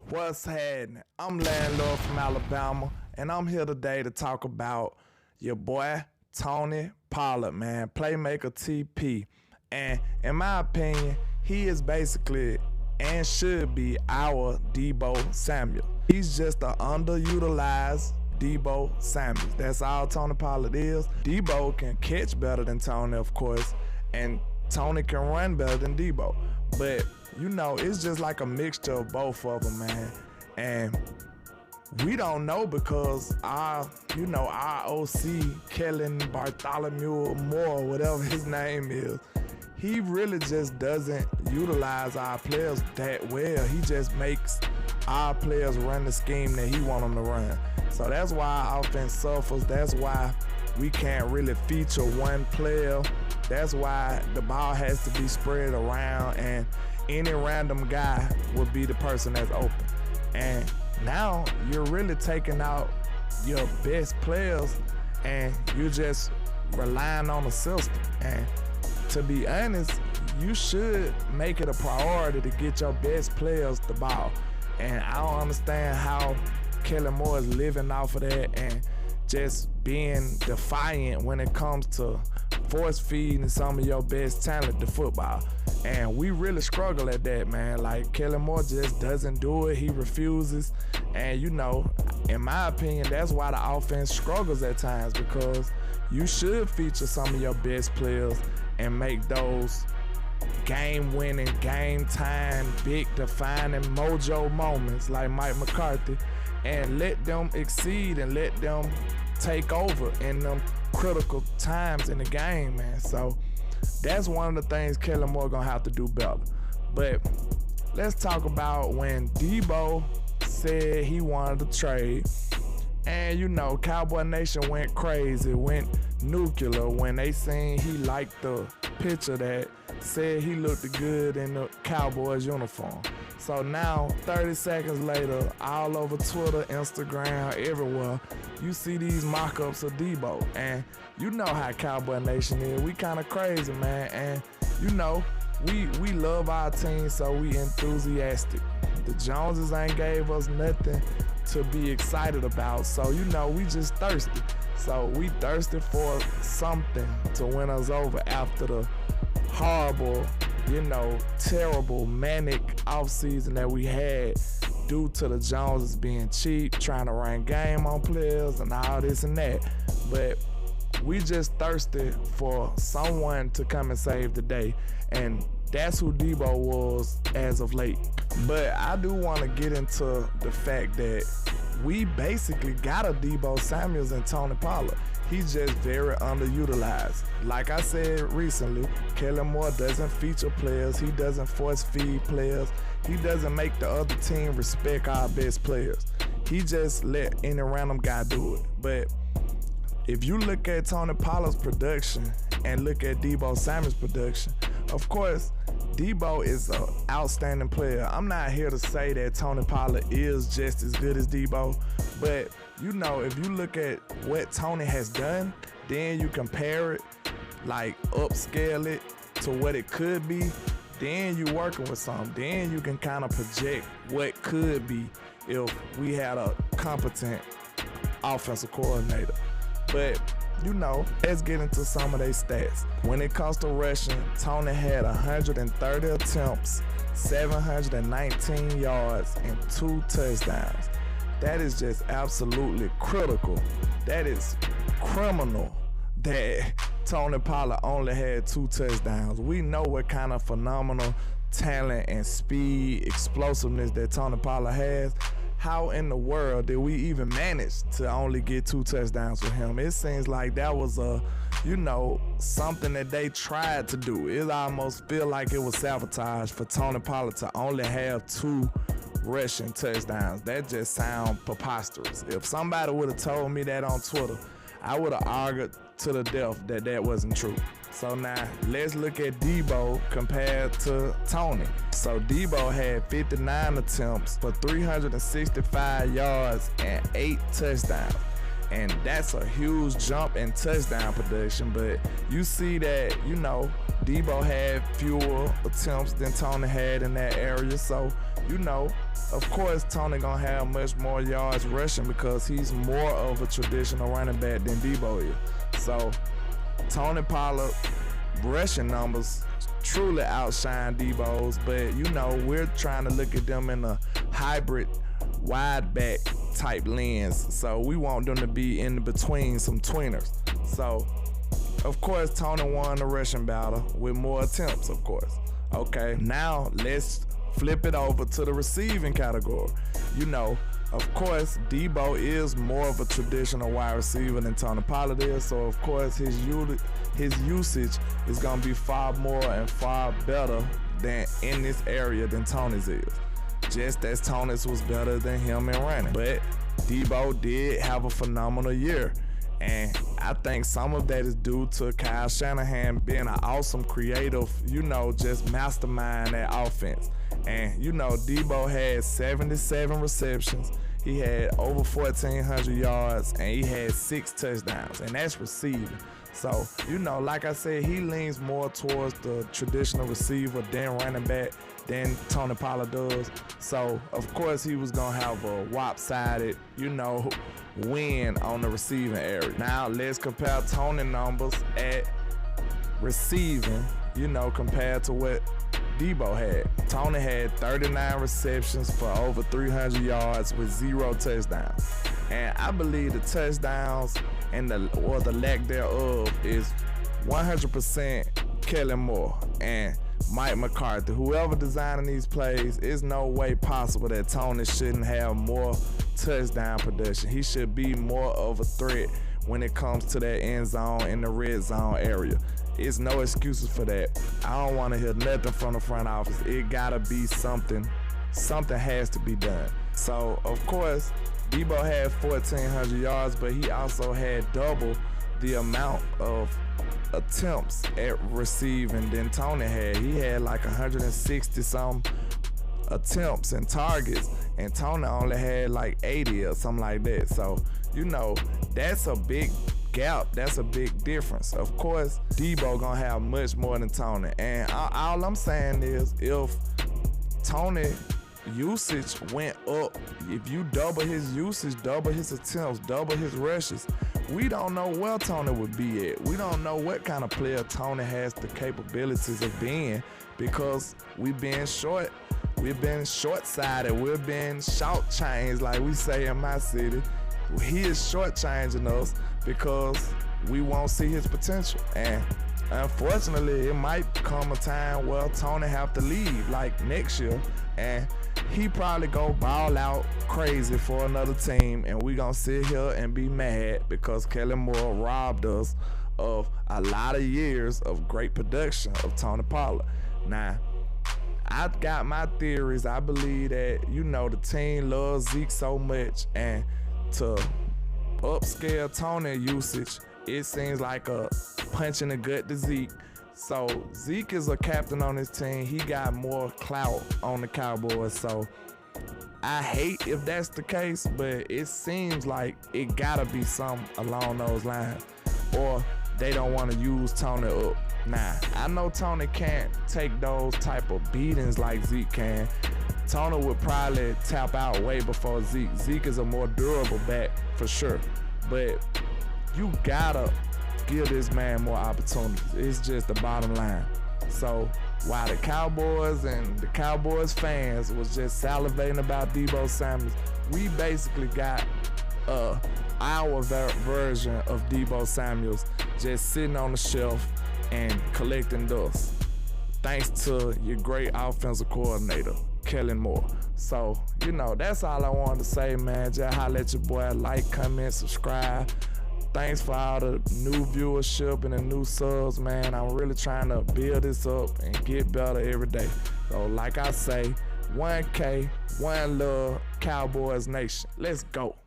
What's happening? I'm Landlord from Alabama, and I'm here today to talk about your boy Tony Pollard, man, playmaker TP. And in my opinion, he is basically and should be our Deebo Samuel. He's just an underutilized Deebo Samuel. That's all Tony Pollard is. Deebo can catch better than Tony, of course, and Tony can run better than Deebo. But you know, it's just like a mixture of both of them, man. And we don't know because our OC, Kellen Bartholomew Moore, whatever his name is, he really just doesn't utilize our players that well. He just makes our players run the scheme that he wants them to run. So that's why our offense suffers. That's why we can't really feature one player. That's why the ball has to be spread around, and any random guy would be the person that's open. And now you're really taking out your best players and you're just relying on the system. And to be honest, you should make it a priority to get your best players the ball. And I don't understand how Kellen Moore is living off of that and just being defiant when it comes to force feeding some of your best talent to football. And we really struggle at that, man. Like, Kellen Moore just doesn't do it. He refuses. And, you know, in my opinion, that's why the offense struggles at times, because you should feature some of your best players and make those game-winning, game-time, big defining mojo moments like Mike McCarthy, and let them exceed and let them take over in them critical times in the game, man. So that's one of the things Kellen Moore gonna have to do better. But let's talk about when Deebo said he wanted to trade. And you know, Cowboy Nation went crazy, went nuclear when they seen he liked the picture that said he looked good in the Cowboys uniform. So now, 30 seconds later, all over Twitter, Instagram, everywhere, you see these mock-ups of Deebo. And you know how Cowboy Nation is. We kind of crazy, man. And you know, we love our team, so we enthusiastic. The Joneses ain't gave us nothing to be excited about. So, you know, we just thirsty. So we thirsty for something to win us over after the horrible, you know, terrible, manic offseason that we had due to the Joneses being cheap, trying to run game on players and all this and that. But we just thirsty for someone to come and save the day. And that's who Deebo was as of late. But I do want to get into the fact that we basically got a Deebo Samuel and Tony Pollard. He's just very underutilized. Like I said recently, Kellen Moore doesn't feature players. He doesn't force feed players. He doesn't make the other team respect our best players. He just let any random guy do it. But if you look at Tony Pollard's production and look at Deebo Samuel's production, of course, Deebo is an outstanding player. I'm not here to say that Tony Pollard is just as good as Deebo, but you know, if you look at what Tony has done, then you compare it, like upscale it to what it could be, then you're working with something. Then you can kind of project what could be if we had a competent offensive coordinator. But you know, let's get into some of their stats. When it comes to rushing, Tony had 130 attempts, 719 yards, and 2 touchdowns. That is just absolutely critical. That is criminal that Tony Pollard only had 2 touchdowns. We know what kind of phenomenal talent and speed, explosiveness that Tony Pollard has. How in the world did we even manage to only get 2 touchdowns with him? It seems like that was something that they tried to do. It almost feel like it was sabotage for Tony Pollard to only have 2 rushing touchdowns. That just sounds preposterous. If somebody would have told me that on Twitter, I would have argued to the death that that wasn't true. So now let's look at Deebo compared to Tony. So Deebo had 59 attempts for 365 yards and 8 touchdowns. and that's a huge jump in touchdown production. But you see that, Deebo had fewer attempts than Tony had in that area. So, of course, Tony gonna have much more yards rushing because he's more of a traditional running back than Deebo is. So, Tony Pollard rushing numbers truly outshine Deebo's, but we're trying to look at them in a hybrid wide back type lens. So we want them to be in between some tweeners. So of course Tony won the rushing battle with more attempts, of course. Okay, now let's flip it over to the receiving category. Of course, Deebo is more of a traditional wide receiver than Tony Pollard is, so of course his usage is going to be far more and far better than in this area than Tony's is. Just as Tony's was better than him in running. But Deebo did have a phenomenal year, and I think some of that is due to Kyle Shanahan being an awesome creative, just mastermind that offense. And Deebo had 77 receptions, he had over 1,400 yards, and he had 6 touchdowns, and that's receiving. So, like I said, he leans more towards the traditional receiver than running back than Tony Pollard does. So, of course, he was going to have a lopsided, win on the receiving area. Now, let's compare Tony numbers at receiving, compared to what Deebo had. Tony had 39 receptions for over 300 yards with 0 touchdowns. And I believe the touchdowns and the lack thereof is 100% Kellen Moore and Mike McCarthy. Whoever designing these plays, it's no way possible that Tony shouldn't have more touchdown production. He should be more of a threat when it comes to that end zone in the red zone area. It's no excuses for that. I don't want to hear nothing from the front office. It gotta be something. Something has to be done. So, of course, Deebo had 1,400 yards, but he also had double the amount of attempts at receiving than Tony had. He had like 160 some attempts and targets, and Tony only had like 80 or something like that. So, that's a big gap. That's a big difference. Of course, Deebo gonna have much more than Tony, and all I'm saying is if Tony usage went up, if you double his usage, double his attempts, double his rushes, we don't know where Tony would be at. We don't know what kind of player Tony has the capabilities of being, because we've been short. We've been short-sided. We've been short-changed, like we say in my city. He is short-changing us because we won't see his potential. And unfortunately, it might come a time where Tony have to leave, like next year, and he probably go ball out crazy for another team, and we gonna sit here and be mad because Kellen Moore robbed us of a lot of years of great production of Tony Pollard. Now, I got my theories. I believe that, the team loves Zeke so much, and to upscale Tony usage, it seems like a punch in the gut to Zeke. So Zeke is a captain on his team. He got more clout on the Cowboys. So I hate if that's the case, but it seems like it gotta be something along those lines, or they don't want to use Tony up. Now, I know Tony can't take those type of beatings like Zeke can. Tony would probably tap out way before Zeke. Zeke is a more durable back for sure, but you gotta give this man more opportunities. It's just the bottom line. So while the Cowboys and the Cowboys fans was just salivating about Deebo Samuel, we basically got our version of Deebo Samuel just sitting on the shelf and collecting dust, thanks to your great offensive coordinator, Kellen Moore. So, that's all I wanted to say, man. Just holler at your boy, like, comment, subscribe. Thanks for all the new viewership and the new subs, man. I'm really trying to build this up and get better every day. So, like I say, 1K, one love, Cowboys Nation. Let's go.